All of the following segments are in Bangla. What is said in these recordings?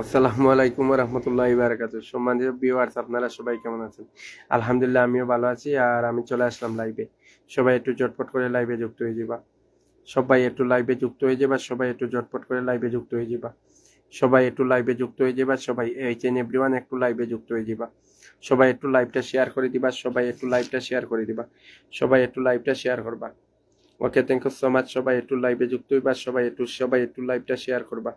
আসসালামু আলাইকুম রহমতুল্লাহি বারাকাতুহু। সম্মানিত ভিউয়ার্স, আপনারা সবাই কেমন আছেন? আলহামদুলিল্লাহ, আমিও ভালো আছি। আর আমি চলে আসলাম লাইভে। সবাই একটু ঝটপট করে লাইভে যুক্ত হয়ে যাবা। সবাই একটু লাইভে যুক্ত হয়ে যাবা। সবাই একটু ঝটপট করে লাইভে যুক্ত হয়ে যাবা। সবাই একটু লাইভে যুক্ত হয়ে যাবা। সবাই এইচ এন এভরিওয়ান একটু লাইভে যুক্ত হয়ে যাবা। সবাই একটু লাইভটা শেয়ার করে দিবা। সবাই একটু লাইভটা শেয়ার করে দিবা। সবাই একটু লাইভটা শেয়ার করবা। ওকে, থ্যাংক ইউ সো মাচ। সবাই একটু লাইভে যুক্ত হইবা। সবাই একটু লাইভটা শেয়ার করবা।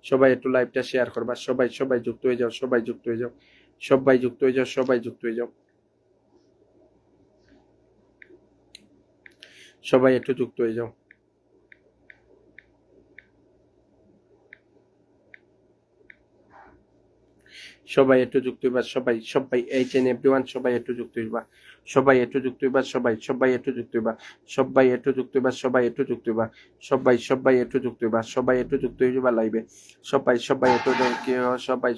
সবাই একটু লাইভটা শেয়ার করবা। সবাই যুক্ত হয়ে যাও। সবাই যুক্ত হয়ে যাও। সবাই যুক্ত হয়ে যাও। সবাই যুক্ত হয়ে যাও। সবাই একটু যুক্ত হয়ে যাও। সবাই একটু যুক্ত হইবা। সবাই এইচ এন এভরিওয়ান সবাই একটু যুক্ত হইবা। সবাই একটু যুক্ত হইবা। সবাই একটু যুক্ত হইবা। সবাই একটু যুক্ত হইবা। সবাই একটু যুক্ত হইবা। সবাই একটু যুক্ত হইবা। সবাই একটু যুক্ত হইবা লাইভে। সবাই একটু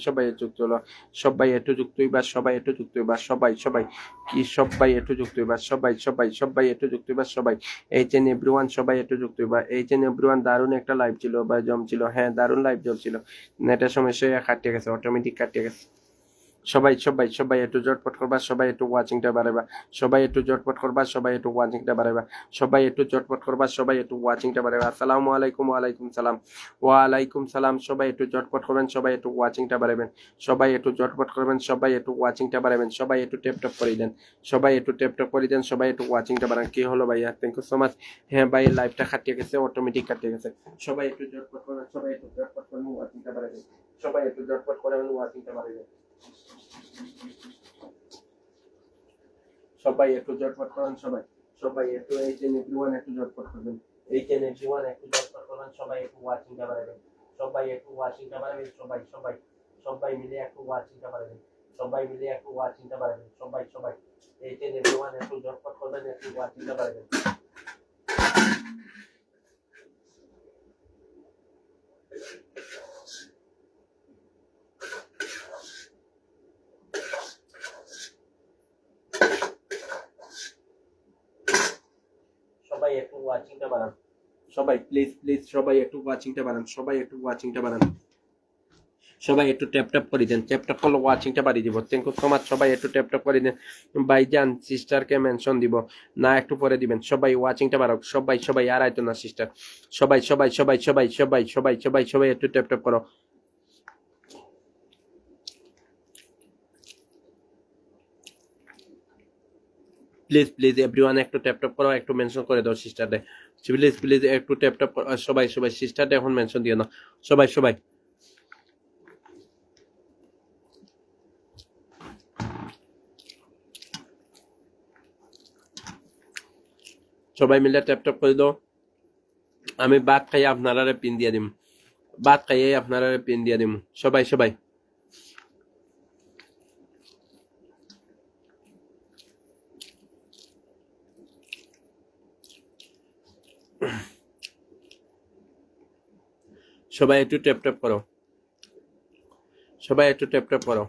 সবাই যুক্ত হলো। সবাই একটু যুক্ত হইবা। সবাই একটু যুক্ত হইবা। সবাই একটু যুক্ত হইবা। সবাই একটু যুক্ত হইবা। সবাই এইচ এন এভরিওয়ান সবাই একটু যুক্ত হইবা। এইচ এন এভরিওয়ান দারুণ একটা লাইভ ছিল বা জমছিল। হ্যাঁ, দারুণ লাইভ জমছিল। নেটের সমস্যা কাটিয়ে গেছে, অটোমেটিক কাটিয়ে গেছে। সবাই একটু ঝটপট করবা। সবাই একটু ওয়াচিংটা বাড়াইবা। সবাই একটু ঝটপট করবা। সবাই একটু ওয়াচিংটা বাড়াইবা। সবাই একটু ঝটপট করবা। সবাই একটু ওয়াচিংটা বাড়াইবা। আসসালামু আলাইকুম। ওয়ালাইকুম সালাম। ওয়ালাইকুম সালাম। সবাই একটু ঝটপট করবেন। সবাই একটু ওয়াচিংটা বাড়াবেন। সবাই একটু ঝটপট করবেন। সবাই একটু ওয়াচিংটা বাড়াবেন। সবাই একটু ট্যাপ ট্যাপ করে দেন। সবাই একটু ট্যাপ ট্যাপ করে দেন। সবাই একটু ওয়াচিংটা বাড়ান। কি হলো ভাইয়া? Thank you so much. হ্যাঁ ভাই, লাইভটা কাটিয়ে গেছে, অটোমেটিক কাটিয়ে গেছে। সবাই একটু ঝটপট করবেন। সবাই একটু ঝটপট করবেন, ওয়াচিংটা বাড়াবেন। সবাই একটু ঝটপট করবেন, ওয়াচিংটা বাড়াবেন। সবাই একটু ঝটপট করেন। সবাই একটু এইচ এন এভরিওয়ান একটু ঝটপট করবেন। এইচ এন এভরিওয়ান একটু ঝটপট করবেন। সবাই একটু ওয়াচিংটা বাড়াবেন। সবাই একটু ওয়াচিংটা বাড়াবেন। সবাই মিলে একটু ওয়াচিংটা বাড়াবেন। সবাই মিলে একটু ওয়াচিংটা বাড়াবেন। সবাই এইচ এন এভরিওয়ান একটু ঝটপট করবেন, একটু ওয়াচিংটা বাড়াবেন। সবাই একটু ওয়াচিংটা বাড়ান। সবাই প্লিজ সবাই একটু ওয়াচিংটা বাড়ান। সবাই একটু ওয়াচিংটা বাড়ান। সবাই একটু ট্যাপ ট্যাপ করে দেন। ট্যাপ ট্যাপ করলে ওয়াচিংটা বাড়িয়ে দিব। Thank you so much. সবাই একটু ট্যাপ ট্যাপ করে দেন। ভাইজান সিস্টারকে মেনশন দিব না, একটু পরে দিবেন। সবাই ওয়াচিংটা বাড়াও। সবাই আর আইতো না সিস্টার। সবাই একটু ট্যাপ ট্যাপ করো। প্লিজ এভরিওয়ান একটু ট্যাপ ট্যাপ করো, একটু মেনশন করে দাও সিস্টারদের। প্লিজ একটু ট্যাপ ট্যাপ করো। সবাই সিস্টারদের এখন মেনশন দিও না। সবাই সবাই মিলে ট্যাপ ট্যাপ করে দাও। আমি ভাত খাইয়ে আপনারা পিন দিয়ে দিম। ভাত খাইয়ে আপনারা পিন দিয়ে দিম। সবাই সবাই একটু ট্যাপ ট্যাপ করো। সবাই একটু ট্যাপ ট্যাপ করো।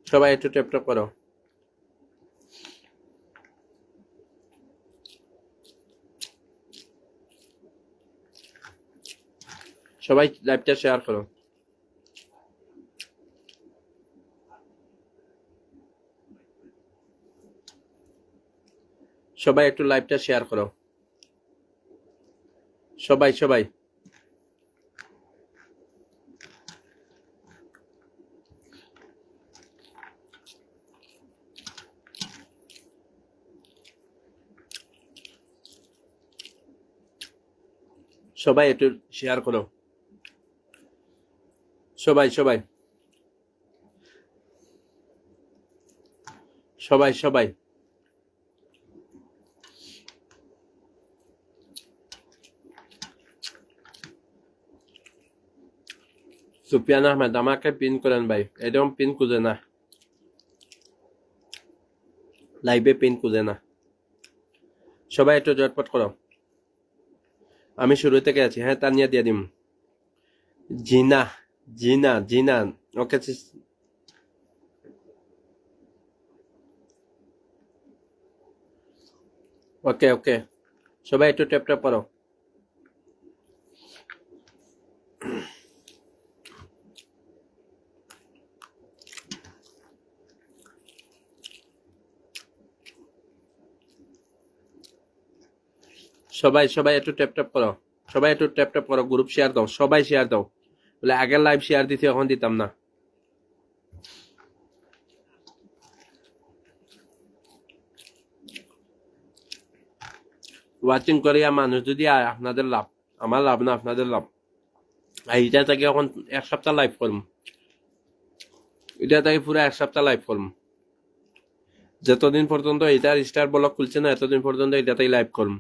সবাই একটু ট্যাপ ট্যাপ করো। সবাই লাইভটা শেয়ার করো। সবাই একটু লাইভটা শেয়ার করো। সবাই সবাই একটু শেয়ার করো। সবাই সবাই সুফিয়ান আহমেদ, আমাকে পিন করেন ভাই। এরকম পিন খুঁজে না, লাইভে পিন খুঁজে না। সবাই একটু জটপট করো। আমি শুরু থেকে আছি। হ্যাঁ, তানিয়া দিয়ে দিম। জিনা জিনা। ওকে ওকে। সবাই একটু ট্যাপ ট্যাপ করো। সবাই সবাই একটু ট্যাপ ট্যাপ করো, সবাই একটু ট্যাপ ট্যাপ করো, গ্রুপ শেয়ার দাও, সবাই শেয়ার দাও। বলে আগের লাইভ শেয়ার দিতে এখন দিতাম না। ওয়াচিং করিয়া মানুষ যদি আয়, আপনাদের লাভ, আমার লাভ না, আপনাদের লাভ। আর এটা থেকে এখন 1 সপ্তাহ লাইভ করুন, এটা থেকে পুরো 1 সপ্তাহ লাইভ করুন, যতদিন পর্যন্ত এটার স্টার ব্লক খুলছে না এতদিন পর্যন্ত এটাতেই লাইভ করুন।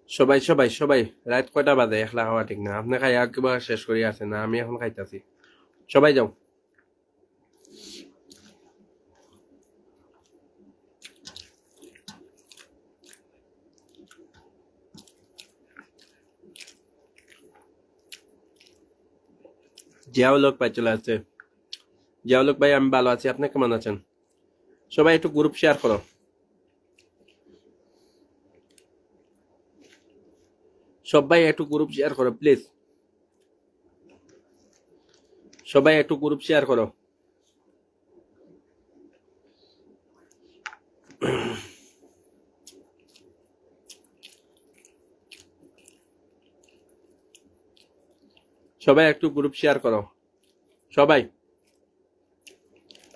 সবাই সবাই সবাই রাত কয়টা বাজে? 1 লাখ হওয়া ঠিক না। আপনি খাই একবার শেষ করি আছে না, আমি এখন খাইতাছি। সবাই যাও। জিয়াউলক ভাই চলে আসছে। জিয়াউলক ভাই আমি ভালো আছি, আপনি কেমন আছেন? সবাই একটু গ্রুপ শেয়ার করো, সবাই একটু গ্রুপ শেয়ার করো প্লিজ, সবাই একটু গ্রুপ শেয়ার করো। সবাই একটু গ্রুপ শেয়ার করো সবাই।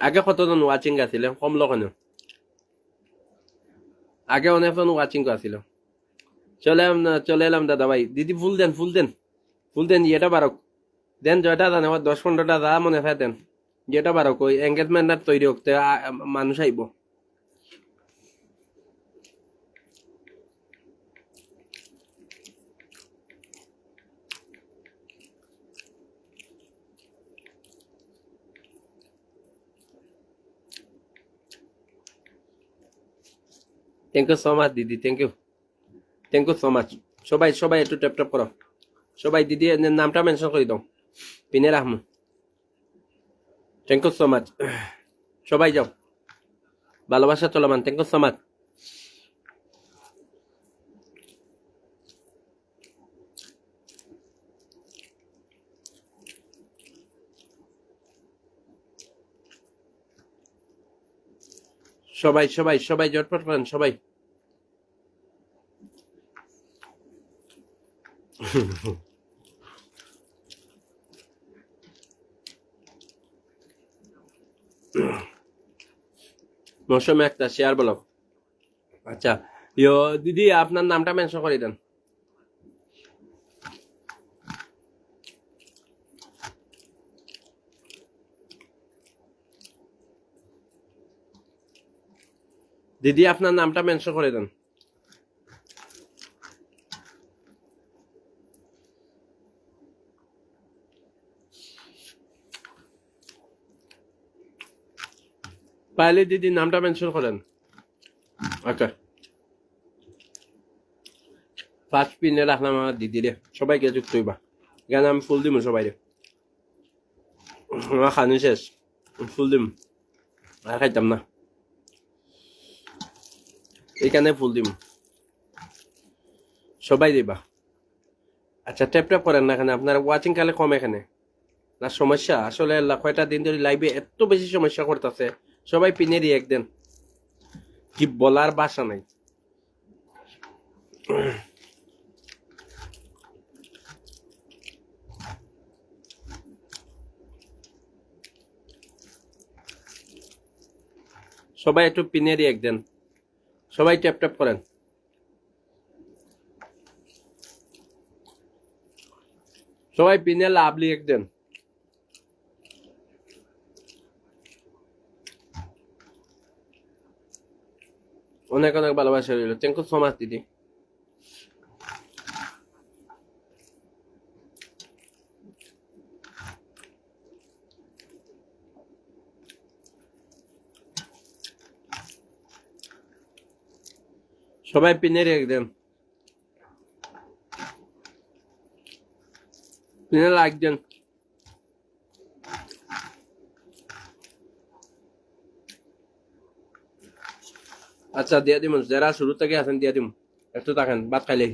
আগে কতজন ওয়াচিং আছিল, কমলো কেন? আগে অনেকজন ওয়াচিং আছিল। চলে এলাম দাদা ভাই। দিদি ফুল দেন, ফুল দেন, ফুল দেন, ইয়েটা বারক দেন, জয়টা দেন, আবার 10-15টা যা মনে হয় দেন, যেটা বারক ওই এঙ্গেজমেন্ট তৈরি হোক, মানুষ আইব। থ্যাংক ইউ সো মাচ দিদি, থ্যাংক ইউ সো মাচ। সবাই সবাই একটু ট্যাপ ট্যাপ করো, সবাই দিদি নামটা মেনশন করে দাও, পিনে রাখমু। Thank you so much. সবাই যাও, ভালোবাসা চলমান। Thank you so much. সবাই সবাই সবাই জটপট করেন সবাই। মৌসুমে একটা শেয়ার বলো। আচ্ছা, ইয়ো দিদি আপনার নামটা মেনশন করে দেন। দিদি আপনার নামটা মেনশন করে দেন। পাইলে দিদি নামটা মেনশন করেন। আচ্ছা, ফার্স্ট পিনে রাখলাম আমার দিদি রে, সবাইকে যুক্ত হইবা। এখানে আমি ফুল দিম সবাই রে, আমার খানি শেষ, ফুল দিম, আর খাইতাম না, এইখানে ফুল দিম, সবাই দিবা। আচ্ছা, ট্যাপ ট্যাপ করেন না, এখানে আপনার ওয়াচিং কালে কম এখানে না। সমস্যা আসলে কয়টা দিন ধরে লাইভে এত বেশি সমস্যা করতেছে। সবাই পিনে দিয়ে একদিন কি বলার ভাষা নাই। সবাই একটু পিনে দিয়ে একদিন, সবাই ট্যাপ ট্যাপ করেন। সবাই পিনে লাভলি একদিন। অনেক অনেক ভালোবাসা রইল। থ্যাংক ইউ সো মাচ দিদি। সবাই পিনে রেখে দেন, পিনে লাইক দেন। আচ্ছা, দিয়ে দিম, যারা শুরু থেকে আছেন দিয়ে দিম। একটু থাকেন, ভাত খাইলে।